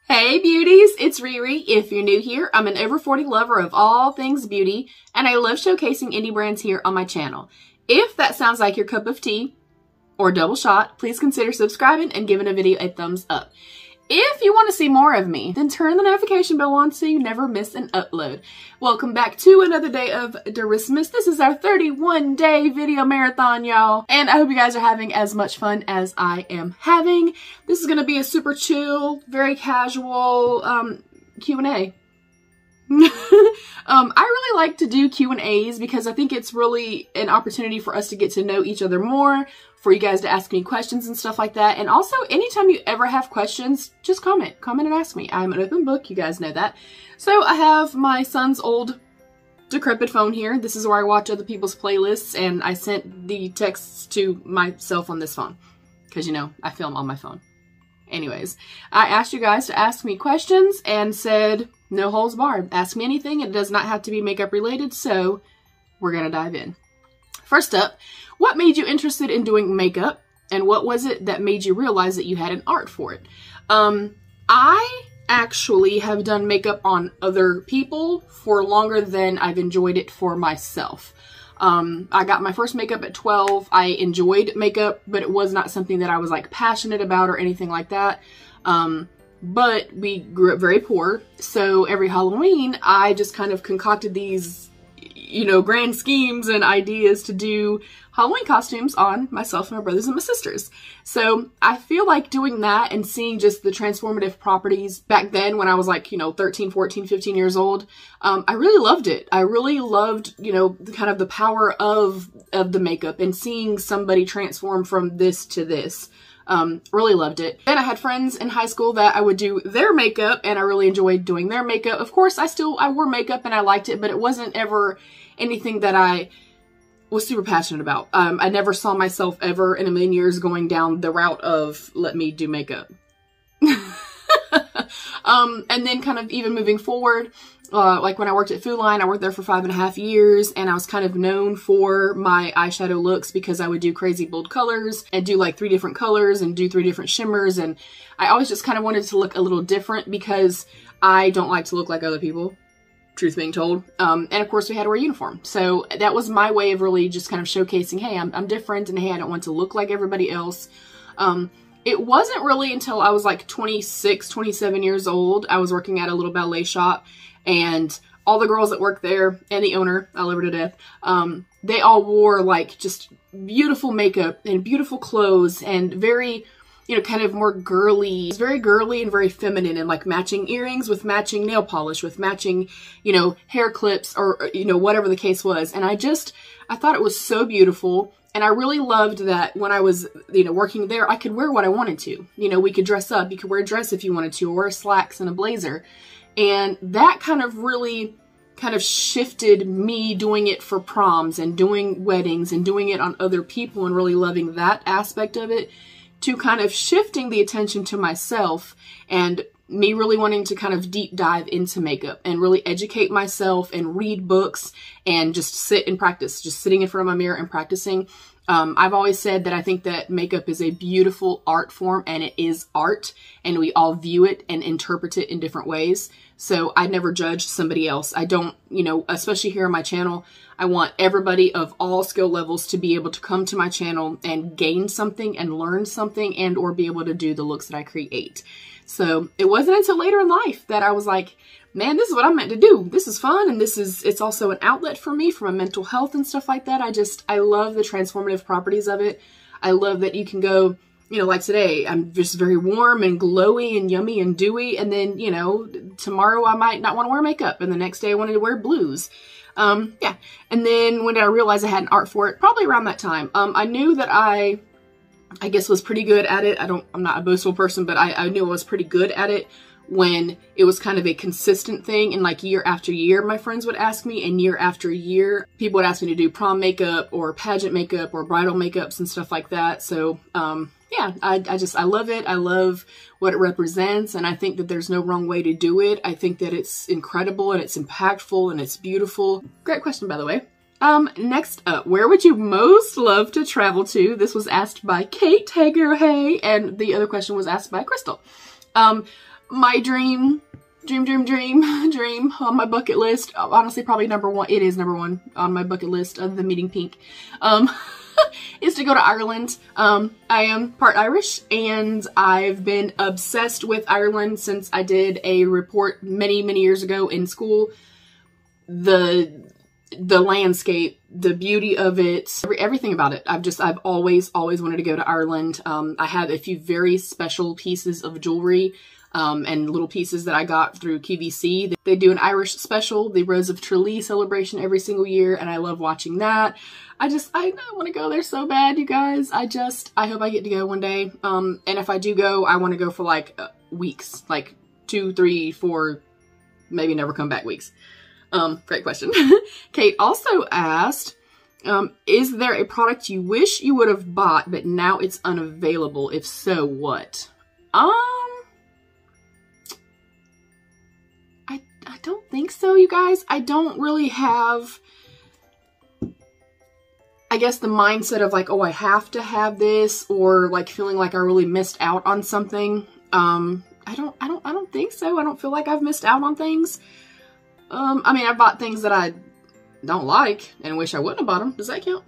Hey beauties, it's Riri. If you're new here, I'm an over 40 lover of all things beauty, and I love showcasing indie brands here on my channel. If that sounds like your cup of tea or double shot, please consider subscribing and giving a video a thumbs up. If you want to see more of me, then turn the notification bell on so you never miss an upload. Welcome back to another day of Derissmas. This is our 31-day video marathon, y'all. And I hope you guys are having as much fun as I am having. This is going to be a super chill, very casual Q&A. I really like to do Q&As because I think it's really an opportunity for us to get to know each other more, for you guys to ask me questions and stuff like that. And also, anytime you ever have questions, just comment and ask me. I'm an open book, you guys know that. So I have my son's old decrepit phone here. This is where I watch other people's playlists, and I sent the texts to myself on this phone because, you know, I film on my phone. Anyways, I asked you guys to ask me questions and said no holds barred. Ask me anything. It does not have to be makeup related, so we're gonna dive in. First up, what made you interested in doing makeup, and what was it that made you realize that you had an art for it? I actually have done makeup on other people for longer than I've enjoyed it for myself. I got my first makeup at 12. I enjoyed makeup, but it was not something that I was like passionate about or anything like that. But we grew up very poor, so every Halloween I just kind of concocted these, you know, grand schemes and ideas to do Halloween costumes on myself and my brothers and my sisters. So I feel like doing that and seeing just the transformative properties back then when I was like, you know, 13, 14, 15 years old, I really loved it. I really loved, you know, kind of the power of the makeup and seeing somebody transform from this to this. Really loved it. Then I had friends in high school that I would do their makeup, and I really enjoyed doing their makeup. Of course, I wore makeup and I liked it, but it wasn't ever anything that I was super passionate about. I never saw myself ever in a million years going down the route of let me do makeup. And then kind of even moving forward, like when I worked at Food Line, I worked there for 5.5 years, and I was kind of known for my eyeshadow looks because I would do crazy bold colors and do like 3 different colors and do 3 different shimmers, and I always just kind of wanted to look a little different because I don't like to look like other people, truth being told. And of course we had to wear a uniform. So that was my way of really just kind of showcasing, hey, I'm different, and hey, I don't want to look like everybody else. It wasn't really until I was like 26, 27 years old, I was working at a little ballet shop, and all the girls that worked there and the owner, I love her to death, they all wore like just beautiful makeup and beautiful clothes and very, you know, kind of more girly. It's very girly and very feminine, and like matching earrings with matching nail polish, with matching, you know, hair clips, or, you know, whatever the case was. And I thought it was so beautiful. And I really loved that when I was, you know, working there, I could wear what I wanted to. You know, we could dress up. You could wear a dress if you wanted to, or wear slacks and a blazer. And that kind of really kind of shifted me doing it for proms and doing weddings and doing it on other people and really loving that aspect of it, to kind of shifting the attention to myself and me really wanting to kind of deep dive into makeup and really educate myself and read books and just sit and practice, just sitting in front of my mirror and practicing. I've always said that I think that makeup is a beautiful art form, and it is art, and we all view it and interpret it in different ways. So I never judge somebody else. I don't, you know, especially here on my channel, I want everybody of all skill levels to be able to come to my channel and gain something and learn something, and or be able to do the looks that I create. So it wasn't until later in life that I was like, man, this is what I'm meant to do. This is fun, and it's also an outlet for me, for my mental health and stuff like that. I love the transformative properties of it. I love that you can go, you know, like today, I'm just very warm and glowy and yummy and dewy, and then, you know, tomorrow I might not want to wear makeup, and the next day I wanted to wear blues. Yeah. And then when did I realize I had an art for it? Probably around that time. I knew that I guess was pretty good at it. I'm not a boastful person, but I knew I was pretty good at it when it was kind of a consistent thing, and like year after year my friends would ask me, and year after year people would ask me to do prom makeup or pageant makeup or bridal makeups and stuff like that. So yeah, I love it. I love what it represents, and I think that there's no wrong way to do it. I think that it's incredible and it's impactful and it's beautiful. Great question, by the way. Next up, where would you most love to travel to? This was asked by Kate, hey girl, hey, and the other question was asked by Crystal. my dream on my bucket list, honestly probably number one, it is number one on my bucket list other than meeting Pink, is to go to Ireland. I am part Irish and I've been obsessed with Ireland since I did a report many years ago in school. The landscape, the beauty of it, everything about it. I've always wanted to go to Ireland. I have a few very special pieces of jewelry and little pieces that I got through QVC. They do an Irish special, the Rose of Tralee celebration every single year, and I love watching that. I want to go there so bad, you guys. I hope I get to go one day. And if I do go, I want to go for like weeks, like 2, 3, 4, maybe never come back weeks. Great question. Kate also asked, is there a product you wish you would have bought, but now it's unavailable? If so, what? I don't think so, you guys. I don't really have, I guess, the mindset of like, oh, I have to have this, or like feeling like I really missed out on something. I don't think so. I don't feel like I've missed out on things. I mean, I bought things that I don't like and wish I wouldn't have bought them. Does that count?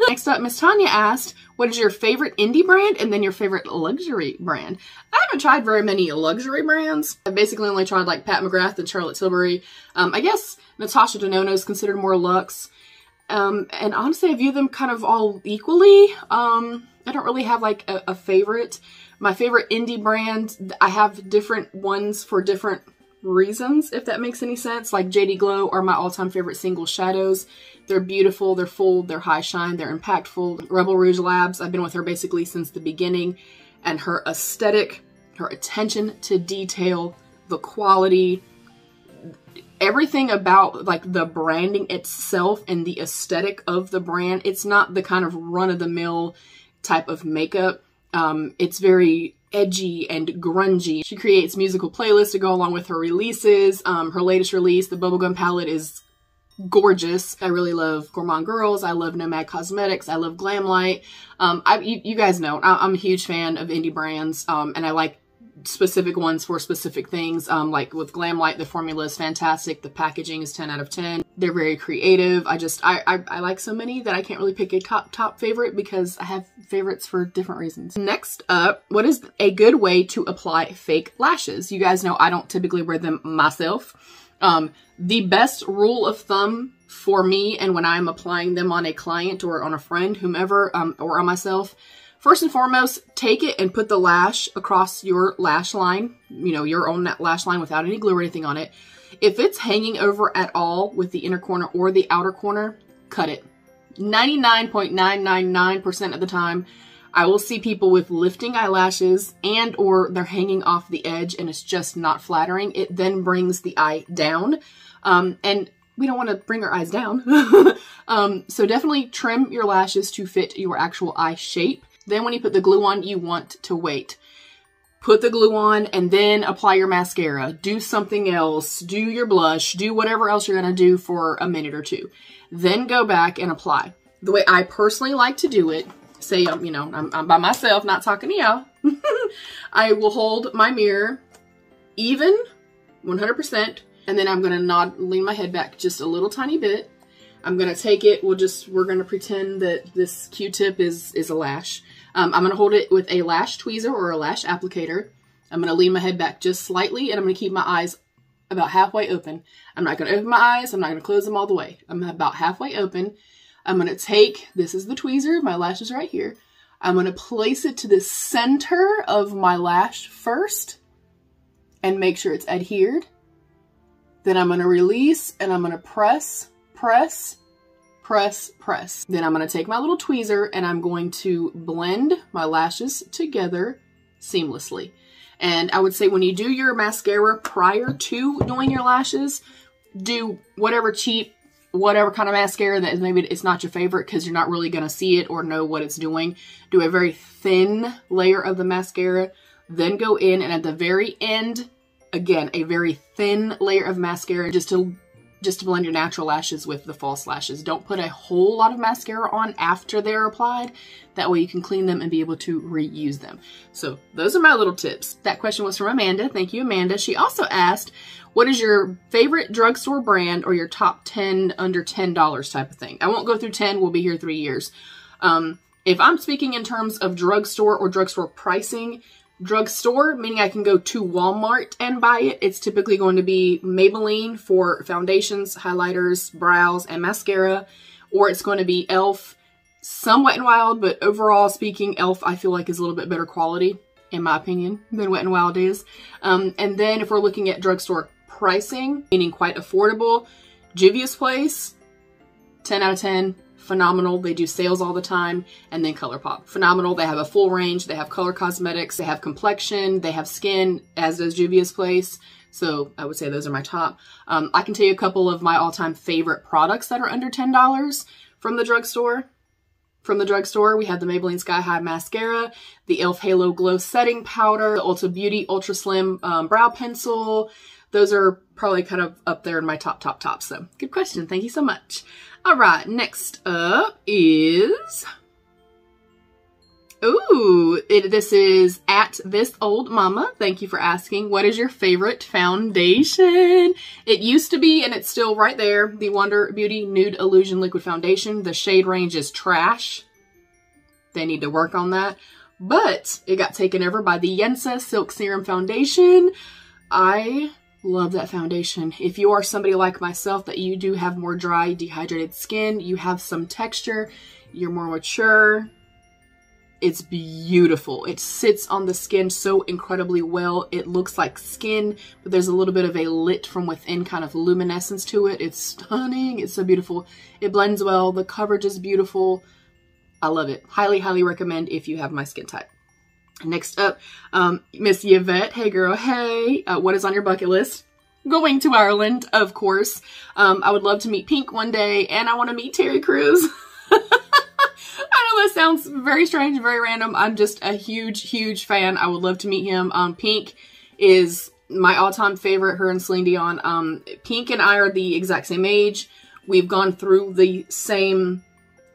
Next up, Miss Tanya asked, what is your favorite indie brand and then your favorite luxury brand? I haven't tried very many luxury brands. I've basically only tried like Pat McGrath and Charlotte Tilbury. I guess Natasha Denona is considered more luxe. And honestly, I view them kind of all equally. I don't really have like a favorite. My favorite indie brand, I have different ones for different reasons, if that makes any sense. Like JD Glow are my all-time favorite single shadows. They're beautiful, they're full, they're high shine, they're impactful. Rebel Rouge Labs, I've been with her basically since the beginning, and her aesthetic, her attention to detail, the quality, everything about like the branding itself and the aesthetic of the brand. It's not the kind of run-of-the-mill type of makeup. It's very edgy and grungy. She creates musical playlists to go along with her releases. Her latest release, the Bubblegum palette, is gorgeous. I really love Gourmand Girls. I love Nomad Cosmetics. I love Glamlight. You guys know, I'm a huge fan of indie brands, and I like specific ones for specific things. Like with Glamlight, the formula is fantastic. The packaging is 10 out of 10. They're very creative. I like so many that I can't really pick a top favorite because I have favorites for different reasons. Next up, what is a good way to apply fake lashes? You guys know I don't typically wear them myself. The best rule of thumb for me, and when I'm applying them on a client or on a friend, whomever, or on myself, first and foremost, take it and put the lash across your lash line, you know, your own lash line without any glue or anything on it. If it's hanging over at all with the inner corner or the outer corner, cut it. 99.999% of the time, I will see people with lifting eyelashes and or they're hanging off the edge and it's just not flattering. It then brings the eye down. And we don't want to bring our eyes down. So definitely trim your lashes to fit your actual eye shape. Then when you put the glue on, you want to wait. Put the glue on and then apply your mascara. Do something else. Do your blush. Do whatever else you're going to do for a minute or two. Then go back and apply. The way I personally like to do it, say, you know, I'm by myself, not talking to y'all. I will hold my mirror even, 100%, and then I'm going to lean my head back just a little tiny bit. I'm going to take it, we're going to pretend that this Q-tip is a lash. I'm going to hold it with a lash tweezer or a lash applicator. I'm going to lean my head back just slightly, and I'm going to keep my eyes about halfway open. I'm not going to open my eyes. I'm not going to close them all the way. I'm about halfway open. I'm going to take, this is the tweezer, my lash is right here. I'm going to place it to the center of my lash first and make sure it's adhered. Then I'm going to release and I'm going to press, press, press, press. Then I'm going to take my little tweezer and I'm going to blend my lashes together seamlessly. And I would say when you do your mascara prior to doing your lashes, do whatever cheap, whatever kind of mascara that is, maybe it's not your favorite because you're not really going to see it or know what it's doing. Do a very thin layer of the mascara, then go in and at the very end, again, a very thin layer of mascara just to just to blend your natural lashes with the false lashes. Don't put a whole lot of mascara on after they're applied. That way you can clean them and be able to reuse them. So those are my little tips. That question was from Amanda. Thank you, Amanda. She also asked, what is your favorite drugstore brand or your top 10 under $10 type of thing? I won't go through 10. We'll be here 3 years. If I'm speaking in terms of drugstore or drugstore pricing, drugstore, meaning I can go to Walmart and buy it, it's typically going to be Maybelline for foundations, highlighters, brows, and mascara, or it's going to be e.l.f. Some Wet n Wild, but overall speaking, e.l.f. I feel like is a little bit better quality, in my opinion, than Wet n Wild is. And then if we're looking at drugstore pricing, meaning quite affordable, Juvia's Place, 10 out of 10. Phenomenal. They do sales all the time. And then ColourPop. Phenomenal. They have a full range. They have color cosmetics. They have complexion. They have skin, as does Juvia's Place. So I would say those are my top. I can tell you a couple of my all-time favorite products that are under $10 from the drugstore. From the drugstore, we have the Maybelline Sky High Mascara, the e.l.f. Halo Glow Setting Powder, the Ulta Beauty Ultra Slim Brow Pencil. Those are probably kind of up there in my top. So good question. Thank you so much. All right, next up is, this is at This Old Mama. Thank you for asking. What is your favorite foundation? It used to be, and it's still right there, the Wonder Beauty Nude Illusion Liquid Foundation. The shade range is trash. They need to work on that. But it got taken over by the Yensa Silk Serum Foundation. I love that foundation. If you are somebody like myself that you do have more dry, dehydrated skin, you have some texture, you're more mature, it's beautiful. It sits on the skin so incredibly well. It looks like skin, but there's a little bit of a lit from within kind of luminescence to it. It's stunning. It's so beautiful. It blends well. The coverage is beautiful. I love it. Highly, highly recommend if you have my skin type. Next up, Miss Yvette. Hey girl, hey. What is on your bucket list? Going to Ireland, of course. I would love to meet Pink one day, and I want to meet Terry Crews. I know that sounds very strange, very random. I'm just a huge, huge fan. I would love to meet him. Pink is my all-time favorite, her and Celine Dion. Pink and I are the exact same age. We've gone through the same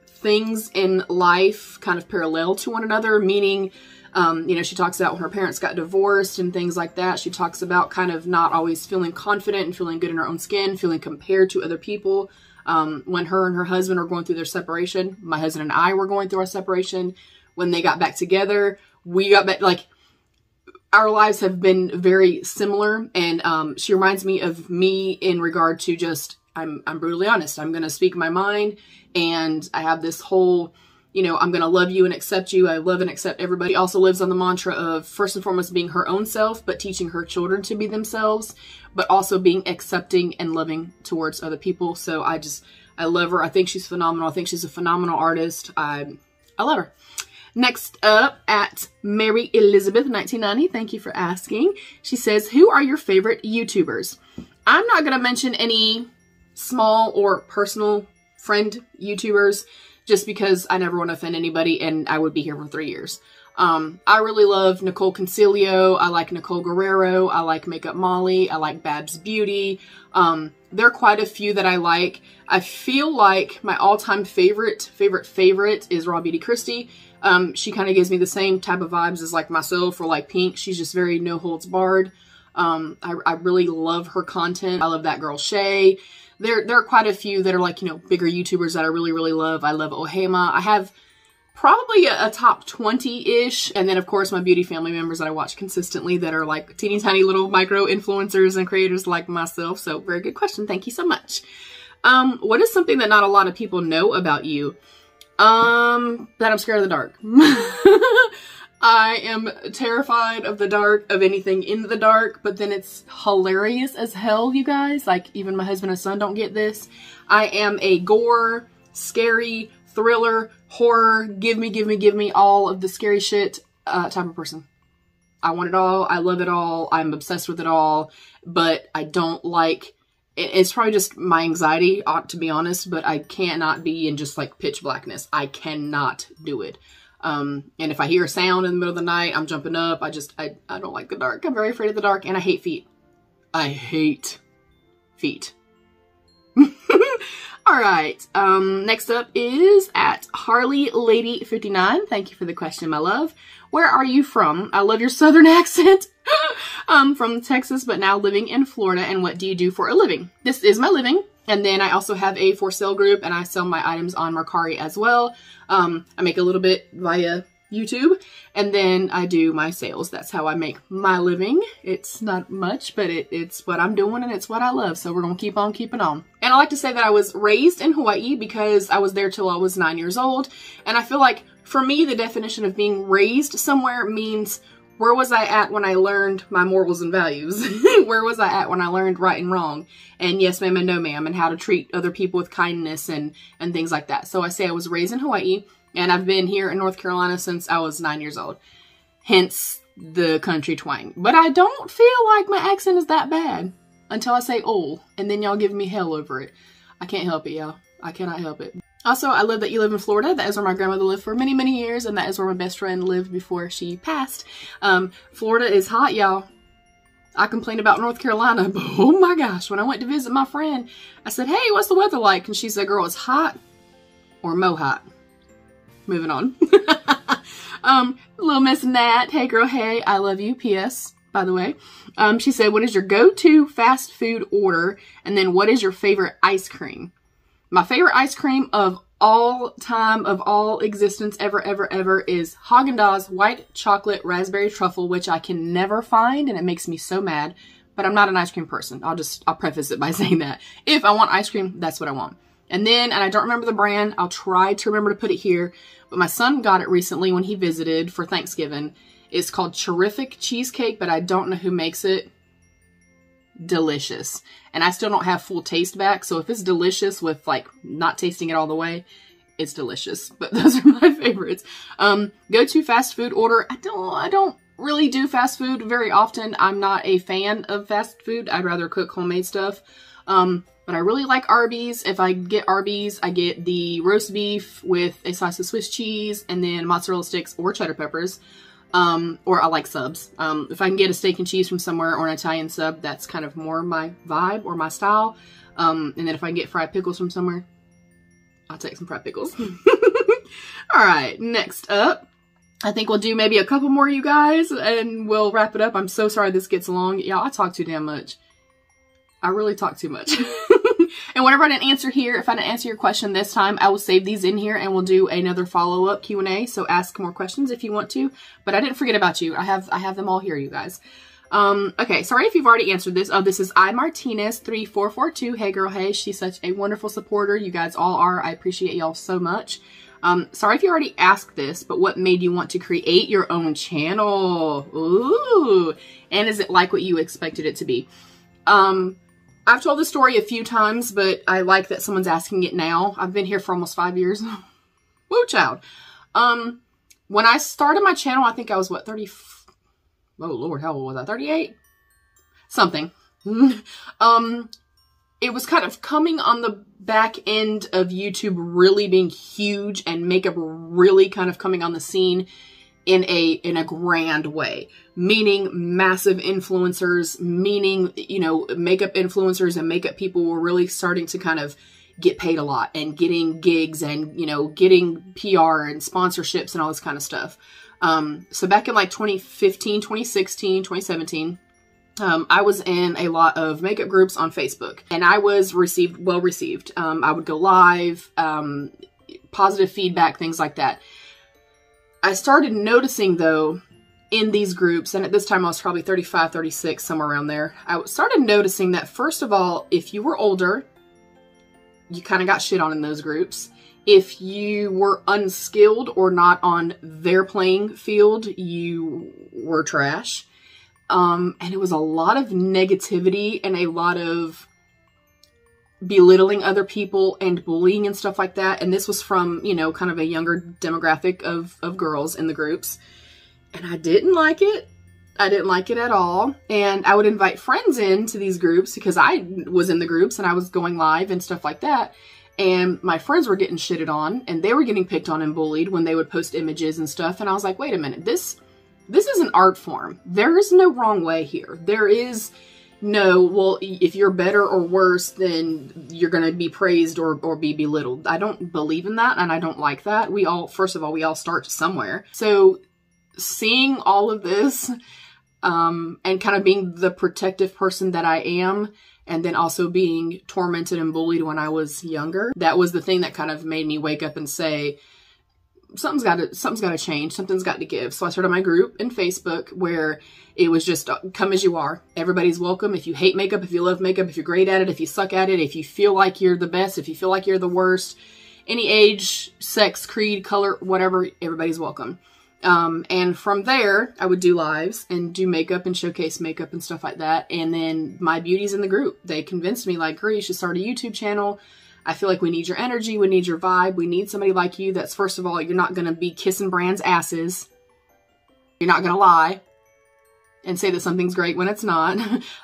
things in life, kind of parallel to one another, meaning you know, she talks about when her parents got divorced and things like that. She talks about kind of not always feeling confident and feeling good in her own skin, feeling compared to other people. When her and her husband are going through their separation, my husband and I were going through our separation. When they got back together, we got back, like, our lives have been very similar. And she reminds me of me in regard to just, I'm brutally honest. I'm going to speak my mind. And I have this whole, you know, I'm going to love you and accept you. I love and accept everybody. Also lives on the mantra of first and foremost being her own self, but teaching her children to be themselves, but also being accepting and loving towards other people. So I love her. I think she's phenomenal. I think she's a phenomenal artist. I love her. Next up, at Mary Elizabeth 1990. Thank you for asking. She says, who are your favorite YouTubers? I'm not going to mention any small or personal friend YouTubers, just because I never want to offend anybody and I would be here for 3 years. I really love Nicole Concilio. I like Nicole Guerrero. I like Makeup Molly. I like Babs Beauty. There are quite a few that I like. I feel like my all-time favorite is Raw Beauty Christie. She kind of gives me the same type of vibes as like myself or like Pink. She's just very no holds barred. I really love her content. I love that girl Shay. There are quite a few that are like, you know, bigger YouTubers that I really, really love. I love Ohema. I have probably a top 20-ish. And then, of course, my beauty family members that I watch consistently that are like teeny tiny little micro influencers and creators like myself. So very good question. Thank you so much. What is something that not a lot of people know about you? That I'm scared of the dark. I am terrified of the dark, of anything in the dark, but then it's hilarious as hell, you guys. Like, even my husband and son don't get this. I am a gore, scary, thriller, horror, give me all of the scary shit type of person. I want it all. I love it all. I'm obsessed with it all, but I don't like... It's probably just my anxiety, to be honest, but I cannot be in just like pitch blackness. I cannot do it. And if I hear a sound in the middle of the night, I'm jumping up. I don't like the dark. I'm very afraid of the dark, and I hate feet. I hate feet. All right. Next up is at Harley Lady 59. Thank you for the question, my love. Where are you from? I love your southern accent. From Texas, but now living in Florida. And what do you do for a living? This is my living. And then I also have a for sale group, and I sell my items on Mercari as well. I make a little bit via YouTube, and then I do my sales. That's how I make my living. It's not much, but it's what I'm doing, and it's what I love. So we're going to keep on keeping on. And I like to say that I was raised in Hawaii because I was there till I was 9 years old. And I feel like for me, the definition of being raised somewhere means, where was I at when I learned my morals and values? Where was I at when I learned right and wrong? And yes, ma'am, and no, ma'am, and how to treat other people with kindness and things like that. So I say I was raised in Hawaii, and I've been here in North Carolina since I was 9 years old. Hence the country twang. But I don't feel like my accent is that bad until I say "ol," and then y'all give me hell over it. I can't help it, y'all. I cannot help it. Also, I love that you live in Florida. That is where my grandmother lived for many, many years, and that is where my best friend lived before she passed. Florida is hot, y'all. I complain about North Carolina, but oh my gosh, when I went to visit my friend, I said, hey, what's the weather like? And she said, girl, it's hot or mo hot. Moving on. Little Miss Nat, hey girl, hey, I love you, P.S., by the way. She said, what is your go-to fast food order? And then what is your favorite ice cream? My favorite ice cream of all time, of all existence, ever, ever, ever is Haagen-Dazs white chocolate raspberry truffle, which I can never find, and it makes me so mad. But I'm not an ice cream person. I'll preface it by saying that. If I want ice cream, that's what I want. And then, and I don't remember the brand, I'll try to remember to put it here, but my son got it recently when he visited for Thanksgiving. It's called Terrific Cheesecake, but I don't know who makes it. Delicious. And I still don't have full taste back, so if it's delicious with like not tasting it all the way, it's delicious. But those are my favorites. Go to fast food order. I don't really do fast food very often. I'm not a fan of fast food. I'd rather cook homemade stuff. But I really like Arby's. If I get Arby's, I get the roast beef with a slice of Swiss cheese and then mozzarella sticks or cheddar peppers. Or I like subs. If I can get a steak and cheese from somewhere or an Italian sub, that's kind of more my vibe or my style. And then if I can get fried pickles from somewhere, I'll take some fried pickles. All right, next up, I think we'll do maybe a couple more, you guys, and we'll wrap it up. I'm so sorry this gets long. Y'all, I talk too damn much. I really talk too much. And whenever I didn't answer here, if I didn't answer your question this time, I will save these in here and we'll do another follow-up Q&A. So ask more questions if you want to. But I didn't forget about you. I have them all here, you guys. Okay, sorry if you've already answered this. Oh, this is iMartinez3442. Hey girl, hey. She's such a wonderful supporter. You guys all are. I appreciate y'all so much. Sorry if you already asked this, but what made you want to create your own channel? Ooh. And is it like what you expected it to be? I've told the story a few times, but I like that someone's asking it now. I've been here for almost 5 years. Woo, child. When I started my channel, I think I was, what, 30? Oh, Lord, how old was I? 38? Something. It was kind of coming on the back end of YouTube really being huge and makeup really kind of coming on the scene in a grand way, meaning massive influencers, meaning, you know, makeup influencers and makeup people were really starting to kind of get paid a lot and getting gigs and, you know, getting PR and sponsorships and all this kind of stuff. So back in like 2015, 2016, 2017, I was in a lot of makeup groups on Facebook and I was well received. I would go live, positive feedback, things like that. I started noticing, though, in these groups, and at this time I was probably 35, 36, somewhere around there, I started noticing that, first of all, if you were older, you kind of got shit on in those groups. If you were unskilled or not on their playing field, you were trash. And it was a lot of negativity and a lot of belittling other people and bullying and stuff like that. And this was from, you know, kind of a younger demographic of girls in the groups. And I didn't like it. I didn't like it at all. And I would invite friends into these groups because I was in the groups and I was going live and stuff like that. And my friends were getting shitted on and they were getting picked on and bullied when they would post images and stuff. And I was like, wait a minute, this is an art form. There is no wrong way here. There is, no, well, if you're better or worse, then you're going to be praised or be belittled. I don't believe in that, and I don't like that. First of all, we all start somewhere. So seeing all of this, and kind of being the protective person that I am, and then also being tormented and bullied when I was younger, that was the thing that kind of made me wake up and say, something's got to change. Something's got to give. So I started my group in Facebook where it was just come as you are. Everybody's welcome. If you hate makeup, if you love makeup, if you're great at it, if you suck at it, if you feel like you're the best, if you feel like you're the worst, any age, sex, creed, color, whatever, everybody's welcome. And from there, I would do lives and do makeup and showcase makeup and stuff like that. And then my beauties in the group, they convinced me like, girl, you should start a YouTube channel. I feel like we need your energy. We need your vibe. We need somebody like you that's, first of all, you're not going to be kissing brands' asses. You're not going to lie and say that something's great when it's not.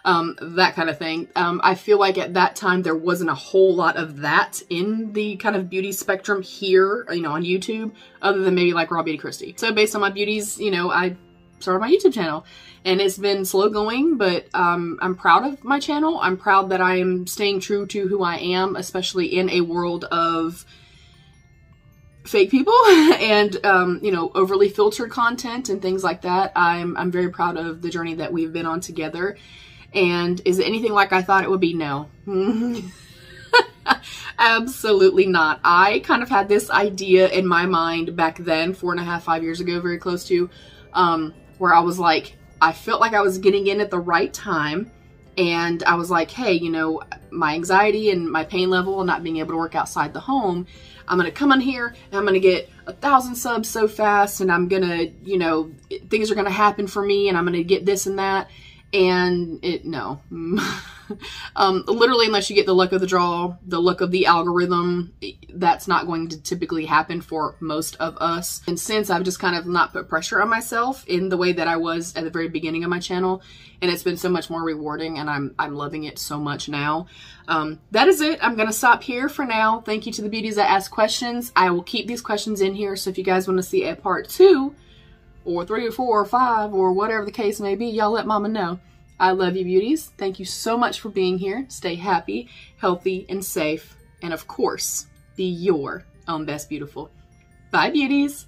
That kind of thing. I feel like at that time, there wasn't a whole lot of that in the kind of beauty spectrum here, you know, on YouTube, other than maybe like Raw Beauty Christy. So based on my beauties, you know, I started my YouTube channel. And it's been slow going, but I'm proud of my channel. I'm proud that I am staying true to who I am, especially in a world of fake people and, you know, overly filtered content and things like that. I'm very proud of the journey that we've been on together. And is it anything like I thought it would be? No. Absolutely not. I kind of had this idea in my mind back then, 4.5, 5 years ago, very close to, where I was like, I felt like I was getting in at the right time, and I was like, hey, you know, my anxiety and my pain level and not being able to work outside the home, I'm going to come on here and I'm going to get 1,000 subs so fast, and I'm going to, you know, things are going to happen for me, and I'm going to get this and that. And no. Literally, unless you get the luck of the draw, the luck of the algorithm, that's not going to typically happen for most of us. And since I've just kind of not put pressure on myself in the way that I was at the very beginning of my channel, and it's been so much more rewarding, and I'm loving it so much now. That is it. I'm going to stop here for now. Thank you to the beauties that asked questions. I will keep these questions in here, so if you guys want to see a part 2, or 3 or 4 or 5, or whatever the case may be, y'all let mama know. I love you, beauties. Thank you so much for being here. Stay happy, healthy, and safe. And of course, be your own best beautiful. Bye, beauties.